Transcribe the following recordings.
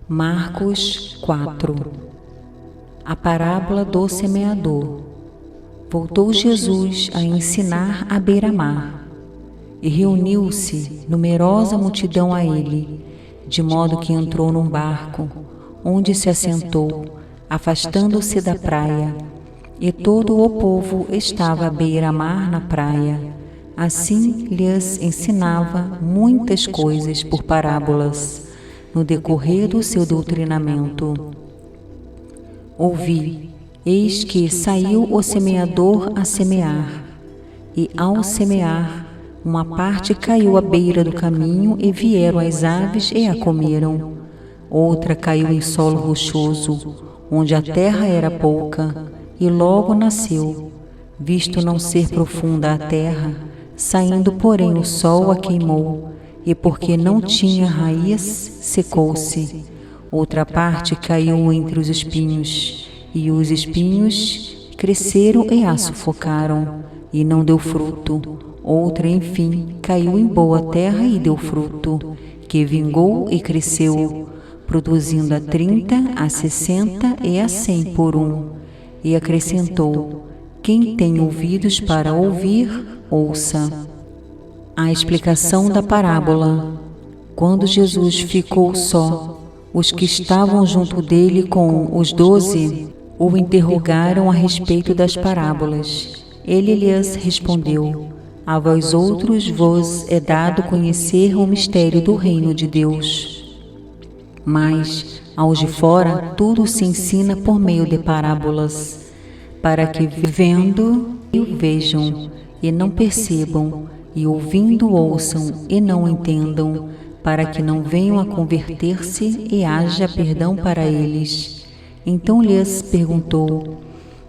Marcos 4. A parábola do semeador. Voltou Jesus a ensinar à beira-mar, e reuniu-se numerosa multidão a ele, de modo que entrou num barco, onde se assentou, afastando-se da praia, e todo o povo estava à beira-mar na praia. Assim lhes ensinava muitas coisas por parábolas, no decorrer do seu doutrinamento. Ouvi, eis que saiu o semeador a semear, e ao semear, uma parte caiu à beira do caminho e vieram as aves e a comeram. Outra caiu em solo rochoso, onde a terra era pouca, e logo nasceu, visto não ser profunda a terra, saindo porém o sol a queimou, e porque não tinha raiz, secou-se. Outra parte caiu entre os espinhos, e os espinhos cresceram e a sufocaram, e não deu fruto. Outra, enfim, caiu em boa terra e deu fruto, que vingou e cresceu, produzindo a 30, a 60 e a 100 por um. E acrescentou: quem tem ouvidos para ouvir, ouça. A explicação da parábola. Quando Jesus ficou só, os que estavam junto dele com os 12 o interrogaram a respeito das parábolas. Ele lhes respondeu: a vós outros vos é dado conhecer o mistério do reino de Deus. Mas, aos de fora, tudo se ensina por meio de parábolas, para que vendo vejam e não percebam, e ouvindo ouçam e não entendam, para que não venham a converter-se e haja perdão para eles. Então lhes perguntou: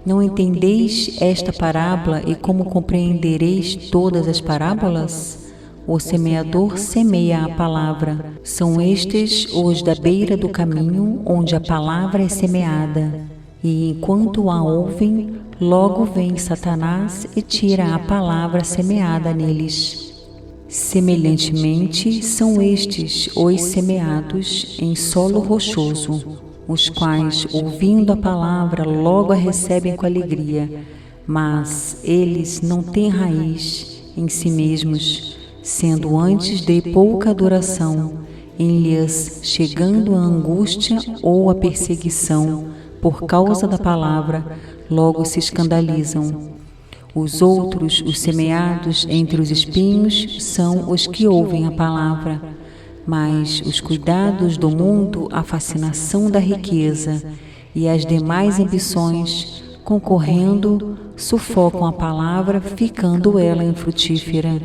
não entendeis esta parábola e como compreendereis todas as parábolas? O semeador semeia a palavra. São estes os da beira do caminho, onde a palavra é semeada. E enquanto a ouvem, logo vem Satanás e tira a palavra semeada neles. Semelhantemente, são estes os semeados em solo rochoso, os quais, ouvindo a palavra, logo a recebem com alegria, mas eles não têm raiz em si mesmos, sendo antes de pouca duração, em lhes chegando a angústia ou a perseguição, por causa da palavra, logo se escandalizam. Os outros, os semeados entre os espinhos, são os que ouvem a palavra, mas os cuidados do mundo, a fascinação da riqueza e as demais ambições, concorrendo, sufocam a palavra, ficando ela infrutífera.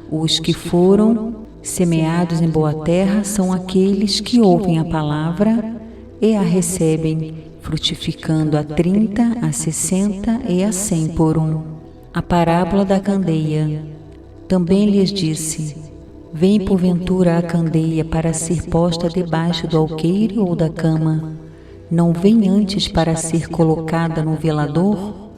Os que foram semeados em boa terra são aqueles que ouvem a palavra e a recebem, frutificando a 30, a 60 e a 100 por um. A parábola da candeia. Também lhes disse: vem porventura a candeia para ser posta debaixo do alqueire ou da cama? Não vem antes para ser colocada no velador?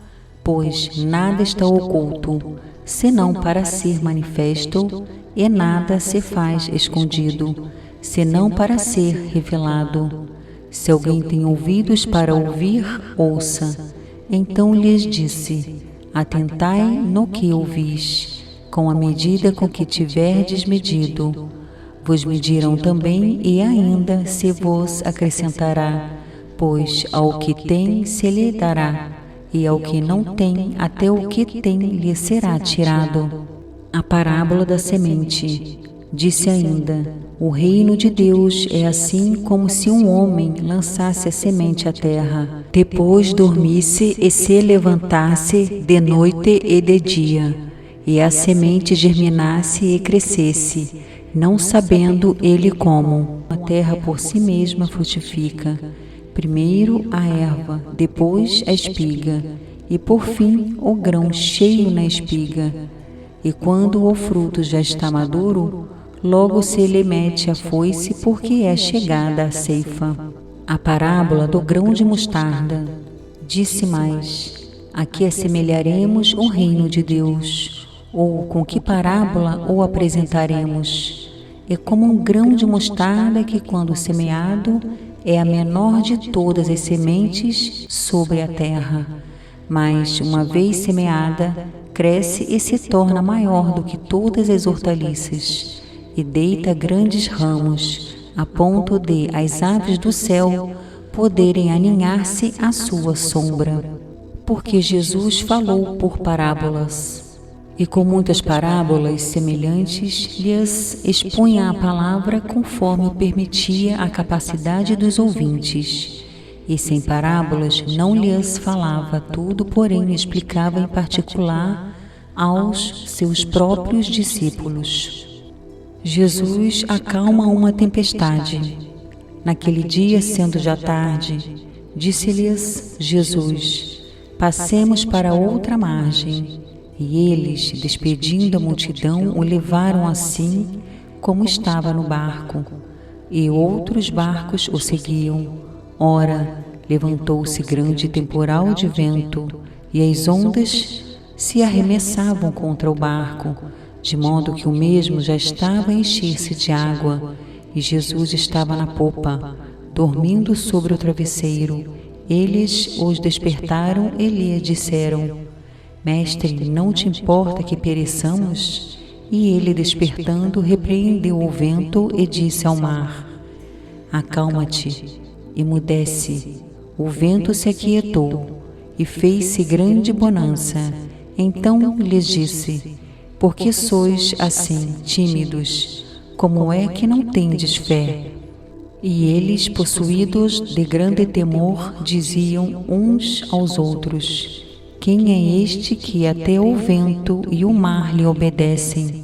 Pois nada está oculto, senão para ser manifesto, e nada se faz escondido, senão para ser revelado. Se alguém tem ouvidos para ouvir, ouça. Então lhes disse: atentai no que ouvis, com a medida com que tiverdes medido. Vos medirão também, e ainda se vos acrescentará, pois ao que tem se lhe dará, e ao que não tem, até o que tem lhe será tirado. A parábola da semente. Disse ainda: o reino de Deus é assim como se um homem lançasse a semente à terra, depois dormisse e se levantasse de noite e de dia, e a semente germinasse e crescesse, não sabendo ele como. A terra por si mesma frutifica, primeiro a erva, depois a espiga, e por fim o grão cheio na espiga. E quando o fruto já está maduro, logo se lhe mete a foice, porque é chegada a ceifa. A parábola do grão de mostarda. Disse mais: a que assemelharemos o reino de Deus? Ou com que parábola o apresentaremos? É como um grão de mostarda que, quando semeado, é a menor de todas as sementes sobre a terra, mas, uma vez semeada, cresce e se torna maior do que todas as hortaliças, e deita grandes ramos, a ponto de as aves do céu poderem aninhar-se à sua sombra. Porque Jesus falou por parábolas, e com muitas parábolas semelhantes lhes expunha a palavra conforme permitia a capacidade dos ouvintes. E sem parábolas não lhes falava tudo, porém explicava em particular aos seus próprios discípulos. Jesus acalma uma tempestade. Naquele dia, sendo já tarde, disse-lhes Jesus: passemos para outra margem. E eles, despedindo a multidão, o levaram assim como estava no barco, e outros barcos o seguiam. Ora, levantou-se grande temporal de vento, e as ondas se arremessavam contra o barco, de modo que o mesmo já estava a encher-se de água, e Jesus estava na popa, dormindo sobre o travesseiro. Eles os despertaram e lhe disseram: Mestre, não te importa que pereçamos? E ele, despertando, repreendeu o vento e disse ao mar: acalma-te, emudece. O vento se aquietou e fez-se grande bonança. Então lhes disse: por que sois assim tímidos? Como é que não tendes fé? E eles, possuídos de grande temor, diziam uns aos outros: quem é este que até o vento e o mar lhe obedecem?